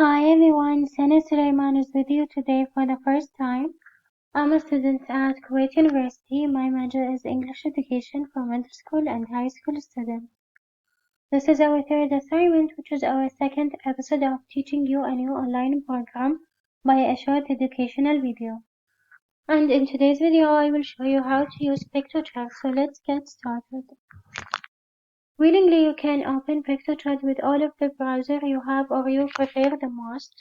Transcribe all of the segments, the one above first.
Hi everyone, Sana Sulaiman is with you today for the first time. I'm a student at Kuwait University. My major is English education for middle school and high school students. This is our third assignment, which is our second episode of teaching you a new online program by a short educational video. And in today's video, I will show you how to use Piktochart. So let's get started. Willingly, you can open Piktochart with all of the browser you have or you prefer the most.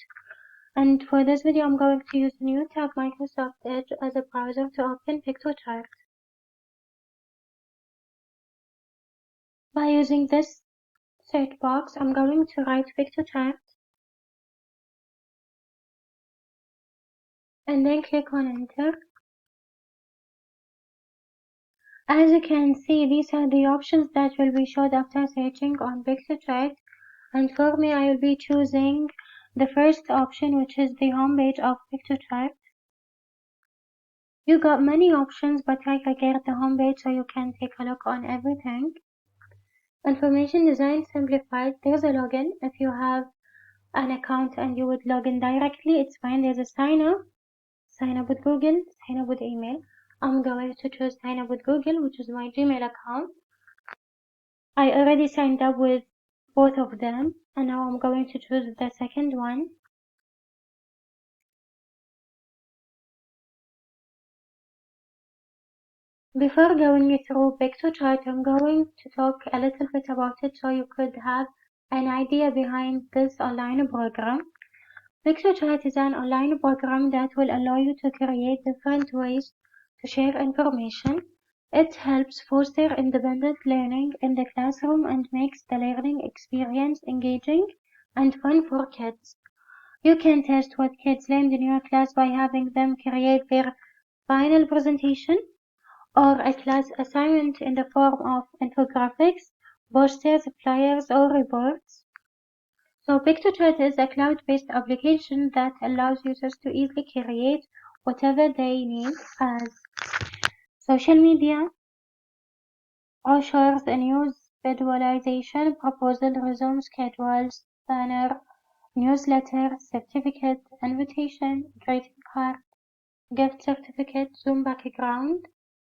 And for this video, I'm going to use the new tab Microsoft Edge as a browser to open Piktochart. By using this search box, I'm going to write Piktochart and then click on Enter. As you can see, these are the options that will be showed after searching on Piktochart. And for me, I will be choosing the first option, which is the home page of Piktochart. You got many options, but I prefer the home page so you can take a look on everything. Information design simplified. There's a login. If you have an account and you would log in directly, it's fine. There's a sign up with Google, sign up with email. I'm going to choose sign up with Google, which is my Gmail account. I already signed up with both of them, and now I'm going to choose the second one. Before going through Piktochart, I'm going to talk a little bit about it so you could have an idea behind this online program. Piktochart is an online program that will allow you to create different ways to share information. It helps foster independent learning in the classroom and makes the learning experience engaging and fun for kids. You can test what kids learned in your class by having them create their final presentation or a class assignment in the form of infographics, posters, flyers, or reports. So Piktochart is a cloud-based application that allows users to easily create whatever they need as social media, brochures, news, visualization, proposal, resume, schedules, banner, newsletter, certificate, invitation, greeting card, gift certificate, Zoom background,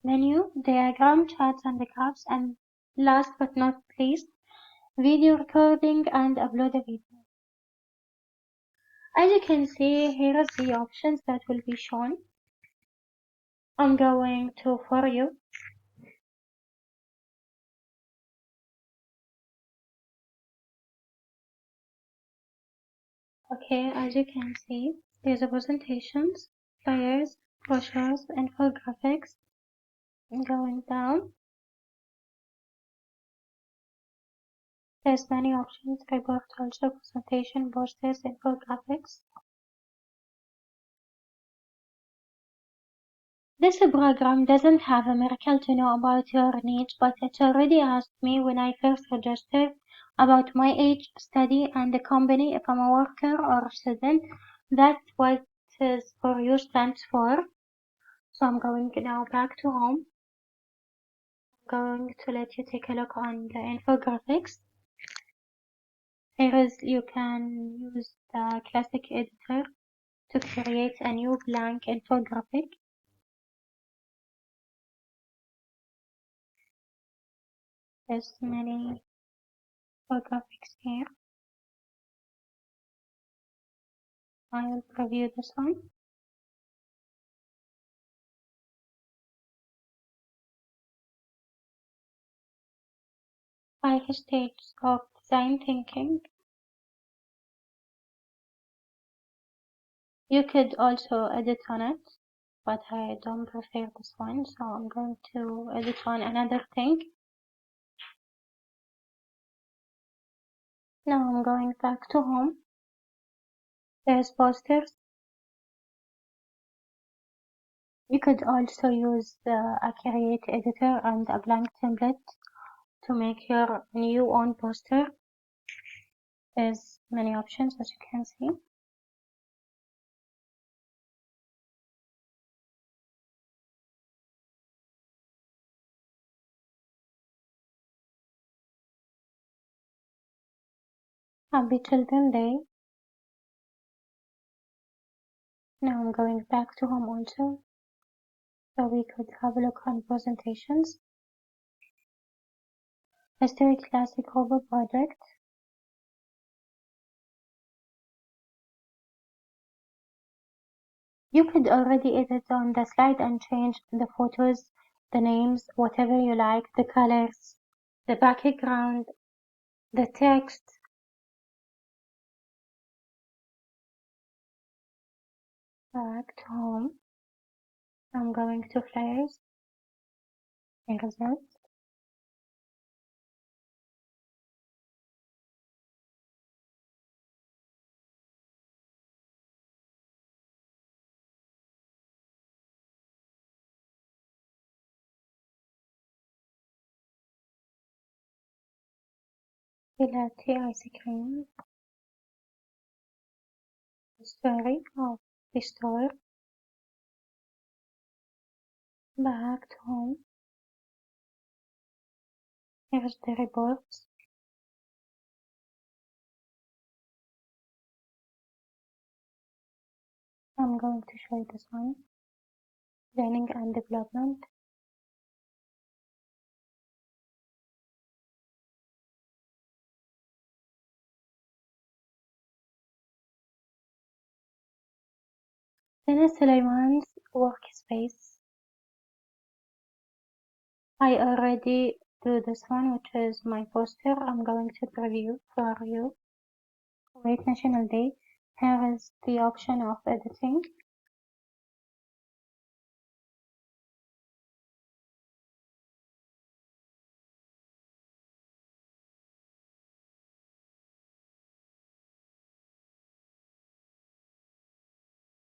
menu, diagram, charts and graphs, and last but not least, video recording and upload a video. As you can see, here are the options that will be shown. I'm going to For You. Okay, as you can see, there's a presentations, flyers, brochures, infographics. Going down, there's many options, report also, presentation, posters, infographics. This program doesn't have a miracle to know about your needs, but it already asked me when I first registered about my age, study, and the company, if I'm a worker or a student. That's what is For You stands for. So I'm going now back to home. I'm going to let you take a look on the infographics. Here is, you can use the classic editor to create a new blank infographic. There's many infographics here. I will preview this one. 5 stages of design thinking. You could also edit on it, but I don't prefer this one, so I'm going to edit on another thing. Now I'm going back to home. There's posters. You could also use a create editor and a blank template to make your new own poster. There's many options, as you can see. Happy Children's Day. Now I'm going back to home also, so we could have a look on presentations. History Classic Global Project. You could already edit on the slide and change the photos, the names, whatever you like, the colors, the background, the text. Back to home. I'm going to flyers and results. Pilati ice cream. The story of the store. Back to home. Here's the reports. I'm going to show you this one. Training and development. Then is Sulaiman's workspace. I already do this one, which is my poster. I'm going to preview for you. Kuwait National Day. Here is the option of editing.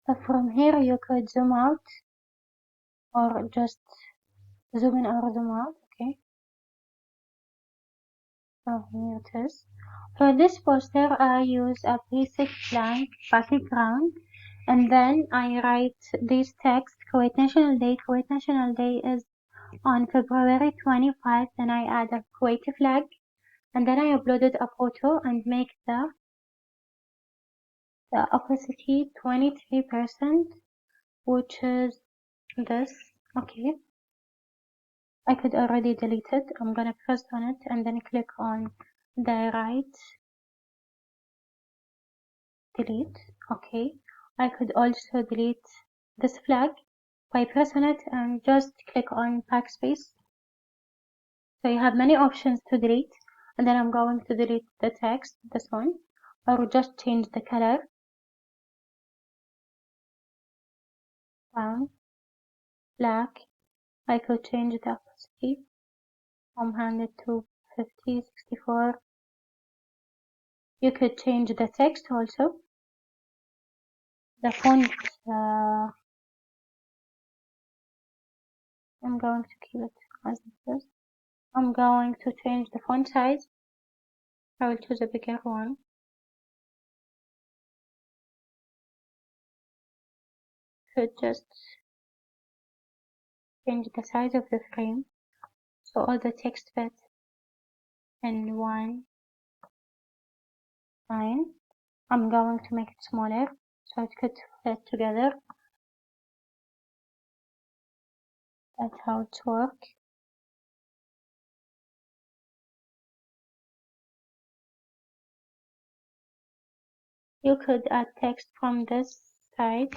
So from here you could zoom out or just zoom in or zoom out. Okay. So here it is. For this poster, I use a basic blank background, and then I write this text: Kuwait National Day. Kuwait National Day is on February 25. Then I add a Kuwaiti flag, and then I uploaded a photo and make the opacity 23%, which is this. Okay. I could already delete it. I'm gonna press on it and then click on the right delete. Okay. I could also delete this flag by pressing it and just click on backspace. So you have many options to delete, and then I'm going to delete the text, this one, or just change the color down, black. I could change the opacity from 100 to 50, 64. You could change the text also. The font, I'm going to keep it as it is. I'm going to change the font size. I will choose a bigger one. Could just change the size of the frame so all the text fits in one line. I'm going to make it smaller so it could fit together. That's how it works. You could add text from this side.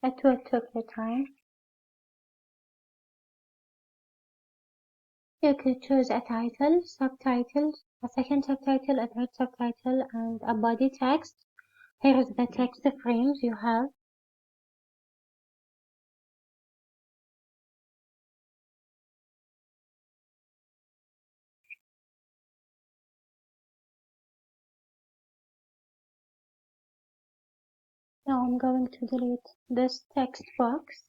It will take your time. You could choose a title, subtitles, a second subtitle, a third subtitle, and a body text. Here is the text frames you have. Now I'm going to delete this text box.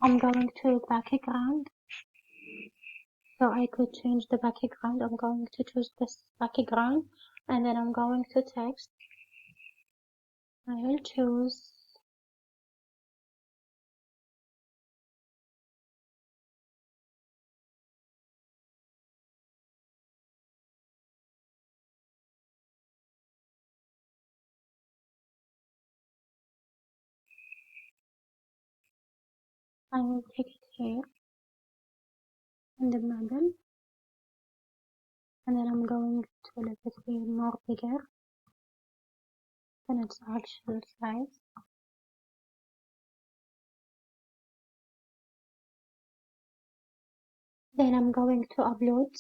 I'm going to background. So I could change the background. I'm going to choose this background, and then I'm going to text. I will choose I will take it here in the middle, and then I'm going to let it be more bigger than its actual size. Then I'm going to upload.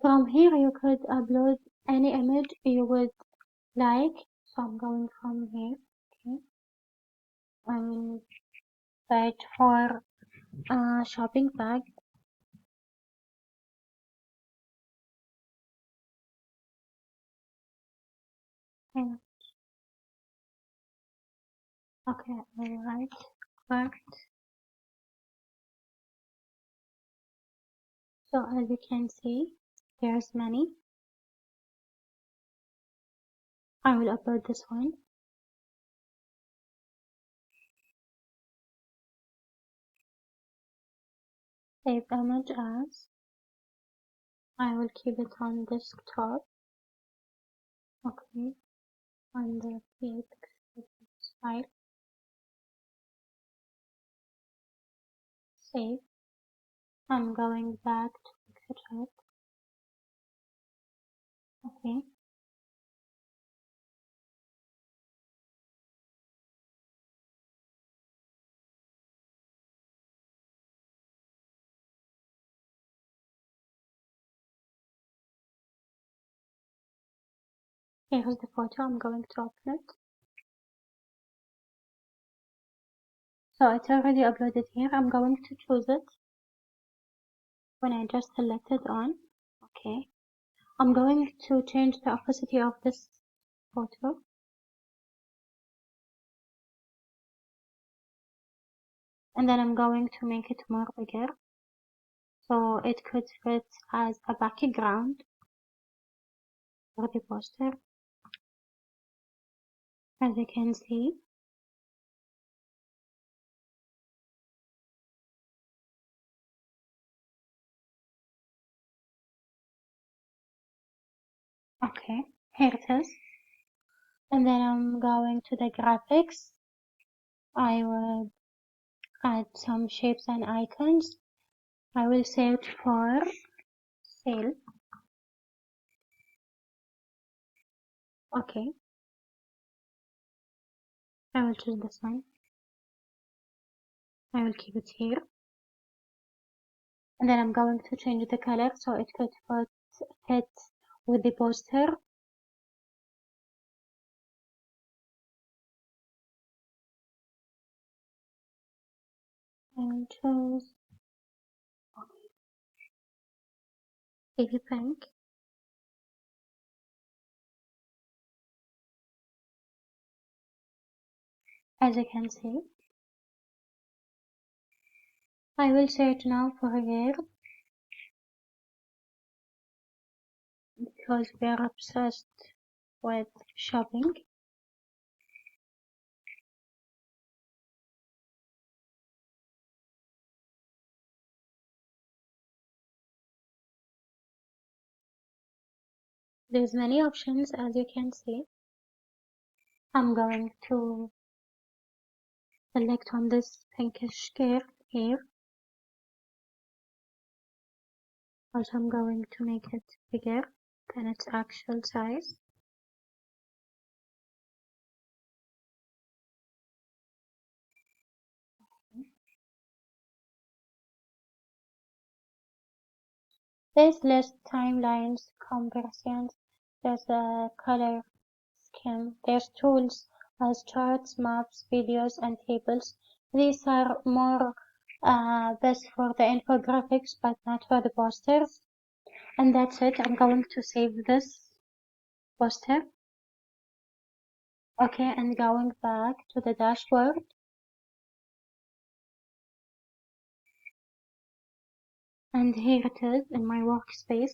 From here you could upload any image you would like. So I'm going from here. Okay. I will search for a shopping bag. And okay, I write worked. So as you can see, there's many. I will upload this one. Save image as. I will keep it on desktop. Okay, on the PX file. Save. I'm going back to Piktochart. Okay. Here's the photo I'm going to upload. So it's already uploaded here. I'm going to choose it when I just select it on. Okay. I'm going to change the opacity of this photo. And then I'm going to make it more bigger. So it could fit as a background for the poster. As you can see. Okay, here it is. And then I'm going to the graphics. I will add some shapes and icons. I will search for sale. Okay. I will choose this one. I will keep it here. And then I'm going to change the color so it could fit with the poster. I will choose baby pink. As you can see. I will search now for hair because we are obsessed with shopping. There's many options as you can see. I'm going to select on this pinkish curve here. Also, I'm going to make it bigger than its actual size. There's list, timelines, comparisons, there's a color scheme, there's tools as charts, maps, videos, and tables. These are more best for the infographics, but not for the posters. And that's it. I'm going to save this poster. Okay, and going back to the dashboard. And here it is in my workspace.